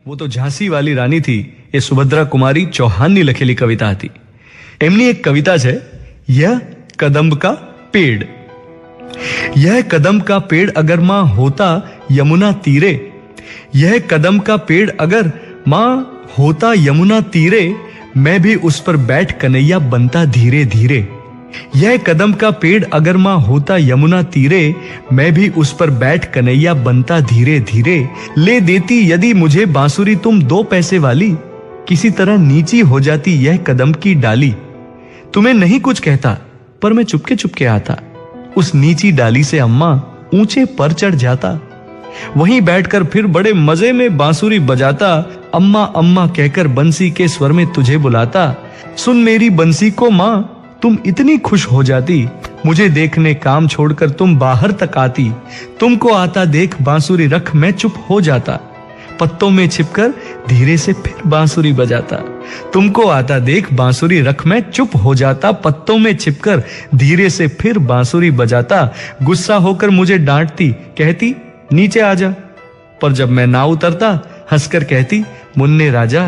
वो तो झांसी वाली रानी थी એ સુભદ્રા કુમારી ચૌહાણની લખેલી કવિતા હતી. એમની એક કવિતા છે, यह कदम्ब का पेड़. यह कदम्ब का पेड़ अगर मां होता यमुना तीरे, यह कदम्ब का पेड़ अगर मां होता यमुना तीरे, मैं भी उस पर बैठ कन्हैया बनता धीरे धीरे. यह कदम्ब का पेड़ अगर मां होता यमुना तीरे, मैं भी उस पर बैठ कन्हैया बनता धीरे धीरे. ले देती यदि मुझे बांसुरी तुम 2 पैसे वाली, किसी तरह नीची हो जाती यह कदम्ब की डाली. तुम्हें नहीं कुछ कहता पर मैं चुपके चुपके आता, उस नीची डाली से अम्मा ऊंचे पर चढ़ जाता. वहीं बैठकर फिर बड़े मजे में बांसुरी बजाता, अम्मा अम्मा कहकर बंसी के स्वर में तुझे बुलाता. सुन मेरी बंसी को मां तुम इतनी खुश हो जाती, मुझे देखने काम छोड़कर तुम बाहर तक आती. तुमको आता देख बांसुरी रख मैं चुप हो जाता, पत्तों में छिपकर धीरे से फिर बांसुरी बजाता. तुमको आता देख बांसुरी रख मैं चुप हो जाता, पत्तों में छिपकर धीरे से फिर बांसुरी बजाता. गुस्सा होकर मुझे डांटती, कहती नीचे आ जा, पर जब मैं ना उतरता हंसकर कहती मुन्ने राजा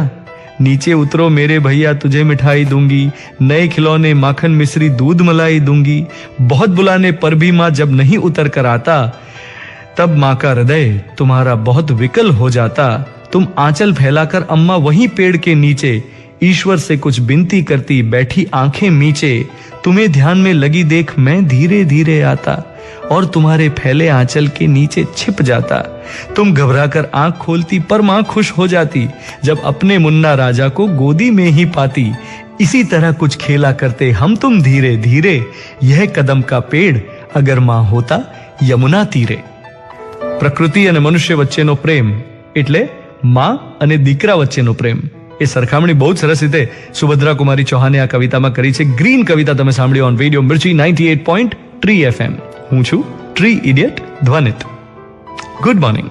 नीचे उतरो मेरे भैया तुझे मिठाई दूंगी, नए खिलौने माखन मिश्री दूध मलाई दूंगी. बहुत बुलाने पर भी मां जब नहीं उतर कर आता, तब मां का हृदय तुम्हारा बहुत विकल हो जाता. तुम आंचल फैलाकर अम्मा वहीं पेड़ के नीचे ईश्वर से कुछ विनती करती, बैठी आंखें मीचे. तुम्हें ध्यान में लगी देख मैं धीरे धीरे आता, और तुम्हारे फैले आंचल के नीचे छिप जाता. तुम घबराकर आंख खोलती पर मां खुश हो जाती, जब अपने मुन्ना राजा को गोदी में ही पाती. इसी तरह कुछ खेला करते हम तुम धीरे धीरे, यह कदम का पेड़ अगर मां होता यमुना तीरे. પ્રકૃતિ અને મનુષ્ય વચ્ચેનો પ્રેમ એટલે માં અને દીકરા વચ્ચેનો પ્રેમ, એ સરખામણી બહુ જ સરસ રીતે સુભદ્રા કુમારી ચૌહાણે આ કવિતામાં કરી છે. ગ્રીન કવિતા તમે સાંભળી ઓન રેડિયો મિર્ચી 98.3 FM. હું છું tree idiot Dhvanit. Good morning.